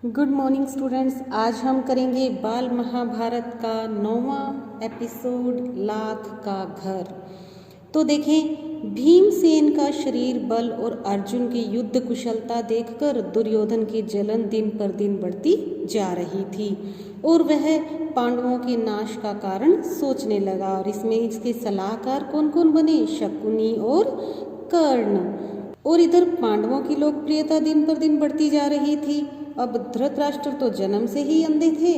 Good morning students. आज हम करेंगे बाल महाभारत का 9वां एपिसोड लाख का घर। तो देखें, भीमसेन का शरीर बल और अर्जुन की युद्ध कुशलता देखकर दुर्योधन की जलन दिन पर दिन बढ़ती जा रही थी और वह पांडवों के नाश का कारण सोचने लगा। और इसमें इसके सलाहकार कौन कौन बने? शकुनी और कर्ण। और इधर पांडवों की लोकप्रियता दिन पर दिन बढ़ती जा रही थी। अब धृतराष्ट्र तो जन्म से ही अंधे थे,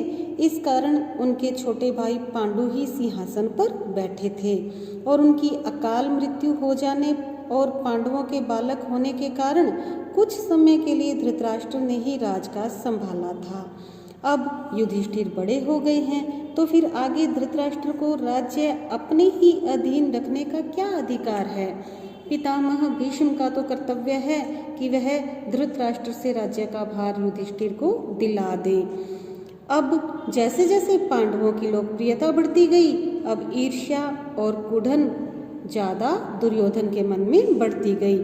इस कारण उनके छोटे भाई पांडु ही सिंहासन पर बैठे थे और उनकी अकाल मृत्यु हो जाने और पांडवों के बालक होने के कारण कुछ समय के लिए धृतराष्ट्र ने ही राजकाज संभाला था। अब युधिष्ठिर बड़े हो गए हैं, तो फिर आगे धृतराष्ट्र को राज्य अपने ही अधीन रखने का क्या अधिकार है? पितामह भीष्म का तो कर्तव्य है कि वह धृतराष्ट्र से राज्य का भार युधिष्ठिर को दिला दे। अब जैसे जैसे पांडवों की लोकप्रियता बढ़ती गई, अब ईर्ष्या और कुढ़न ज्यादा दुर्योधन के मन में बढ़ती गई।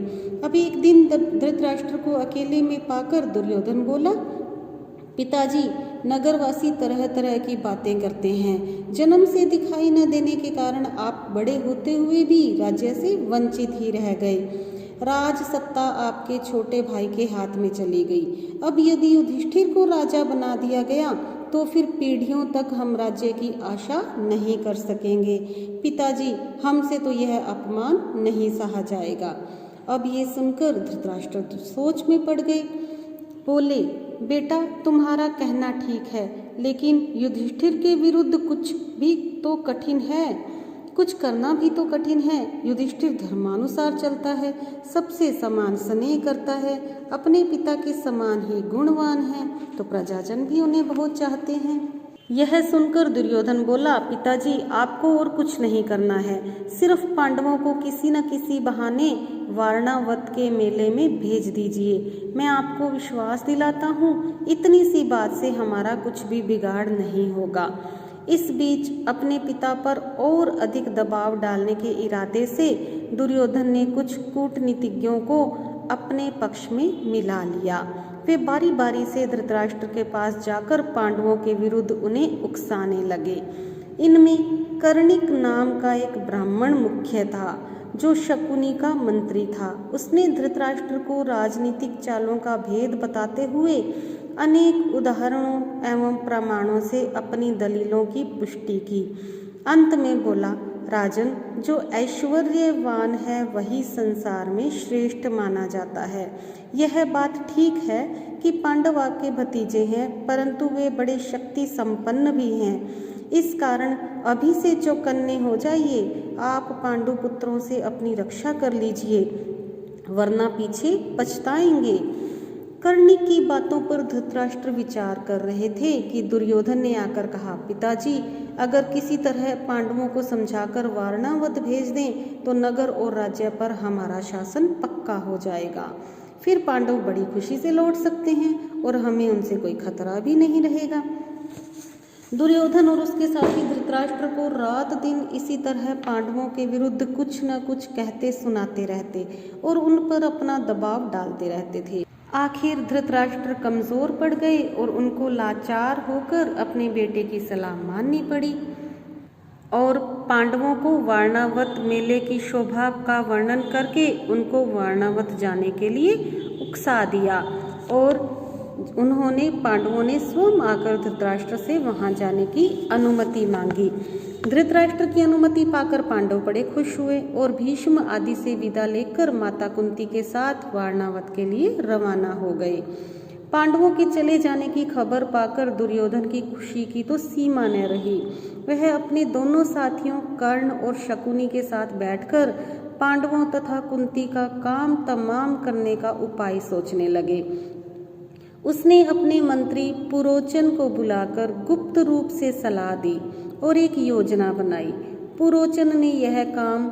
अब एक दिन धृतराष्ट्र को अकेले में पाकर दुर्योधन बोला, पिताजी, नगरवासी तरह तरह की बातें करते हैं। जन्म से दिखाई न देने के कारण आप बड़े होते हुए भी राज्य से वंचित ही रह गए। राज सत्ता आपके छोटे भाई के हाथ में चली गई। अब यदि युधिष्ठिर को राजा बना दिया गया तो फिर पीढ़ियों तक हम राज्य की आशा नहीं कर सकेंगे। पिताजी, हमसे तो यह अपमान नहीं सहा जाएगा। अब ये सुनकर धृतराष्ट्र सोच में पड़ गए। बोले, बेटा, तुम्हारा कहना ठीक है, लेकिन युधिष्ठिर के विरुद्ध कुछ भी तो कठिन है, कुछ करना भी तो कठिन है। युधिष्ठिर धर्मानुसार चलता है, सबसे समान स्नेह करता है, अपने पिता के समान ही गुणवान है, तो प्रजाजन भी उन्हें बहुत चाहते हैं। यह सुनकर दुर्योधन बोला, पिताजी, आपको और कुछ नहीं करना है, सिर्फ पांडवों को किसी न किसी बहाने वारणावत के मेले में भेज दीजिए। मैं आपको विश्वास दिलाता हूँ, इतनी सी बात से हमारा कुछ भी बिगाड़ नहीं होगा। इस बीच अपने पिता पर और अधिक दबाव डालने के इरादे से दुर्योधन ने कुछ कूटनीतिज्ञों को अपने पक्ष में मिला लिया। वे बारी बारी से धृतराष्ट्र के पास जाकर पांडवों के विरुद्ध उन्हें उकसाने लगे। इनमें कर्णिक नाम का एक ब्राह्मण मुख्य था, जो शकुनी का मंत्री था। उसने धृतराष्ट्र को राजनीतिक चालों का भेद बताते हुए अनेक उदाहरणों एवं प्रमाणों से अपनी दलीलों की पुष्टि की। अंत में बोला, राजन, जो ऐश्वर्यवान है वही संसार में श्रेष्ठ माना जाता है। यह बात ठीक है कि पांडव आपके भतीजे हैं, परंतु वे बड़े शक्ति संपन्न भी हैं। इस कारण अभी से चौकन्ने हो जाइए। आप पांडु पुत्रों से अपनी रक्षा कर लीजिए, वरना पीछे पछताएंगे। कर्ण की बातों पर धृतराष्ट्र विचार कर रहे थे कि दुर्योधन ने आकर कहा, पिताजी, अगर किसी तरह पांडवों को समझाकर वारणावत भेज दें तो नगर और राज्य पर हमारा शासन पक्का हो जाएगा। फिर पांडव बड़ी खुशी से लौट सकते हैं और हमें उनसे कोई खतरा भी नहीं रहेगा। दुर्योधन और उसके साथी धृतराष्ट्र को रात दिन इसी तरह पांडवों के विरुद्ध कुछ न कुछ कहते सुनाते रहते और उन पर अपना दबाव डालते रहते थे। आखिर धृतराष्ट्र कमजोर पड़ गए और उनको लाचार होकर अपने बेटे की सलाह माननी पड़ी और पांडवों को वारणावत मेले की शोभा का वर्णन करके उनको वारणावत जाने के लिए उकसा दिया और पांडवों ने स्वयं आकर धृतराष्ट्र से वहां जाने की अनुमति मांगी। धृतराष्ट्र की अनुमति पाकर पांडव बड़े खुश हुए और भीष्म आदि से विदा लेकर माता कुंती के साथ वारणावत के लिए रवाना हो गए। पांडवों के चले जाने की खबर पाकर दुर्योधन की खुशी की तो सीमा न रही। वह अपने दोनों साथियों कर्ण और शकुनी के साथ बैठकर पांडवों तथा कुंती का काम तमाम करने का उपाय सोचने लगे। उसने अपने मंत्री पुरोचन को बुलाकर गुप्त रूप से सलाह दी और एक योजना बनाई। पुरोचन ने यह काम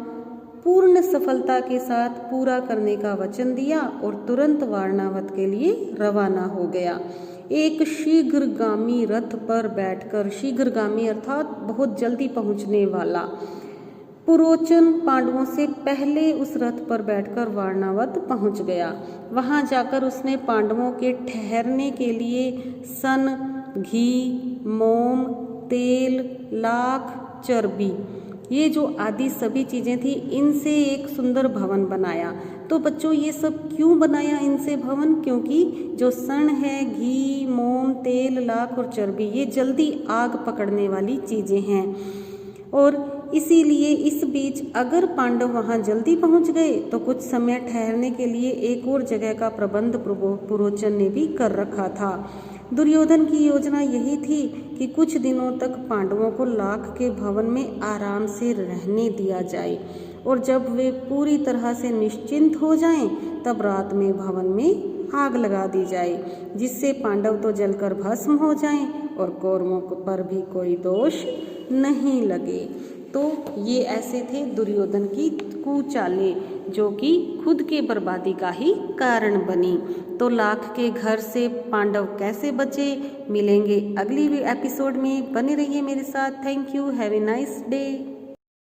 पूर्ण सफलता के साथ पूरा करने का वचन दिया और तुरंत वारणावत के लिए रवाना हो गया। एक शीघ्रगामी रथ पर बैठकर, शीघ्रगामी अर्थात बहुत जल्दी पहुंचने वाला, पुरोचन पांडवों से पहले उस रथ पर बैठकर वारणावत पहुंच गया। वहां जाकर उसने पांडवों के ठहरने के लिए सन, घी, मोम, तेल, लाख, चर्बी, ये जो आदि सभी चीज़ें थी, इनसे एक सुंदर भवन बनाया। तो बच्चों ये सब क्यों बनाया इनसे भवन? क्योंकि जो सन है, घी, मोम, तेल, लाख और चर्बी, ये जल्दी आग पकड़ने वाली चीज़ें हैं और इसीलिए इस बीच अगर पांडव वहां जल्दी पहुंच गए तो कुछ समय ठहरने के लिए एक और जगह का प्रबंध पुरोचन ने भी कर रखा था। दुर्योधन की योजना यही थी कि कुछ दिनों तक पांडवों को लाख के भवन में आराम से रहने दिया जाए और जब वे पूरी तरह से निश्चिंत हो जाएं, तब रात में भवन में आग लगा दी जाए, जिससे पांडव तो जलकर भस्म हो जाएं और कौरवों पर भी कोई दोष नहीं लगे। तो ये ऐसे थे दुर्योधन की कुचालें, जो कि खुद के बर्बादी का ही कारण बनी। तो लाख के घर से पांडव कैसे बचे, मिलेंगे अगली एपिसोड में। बने रहिए मेरे साथ। Thank you. Have a nice day.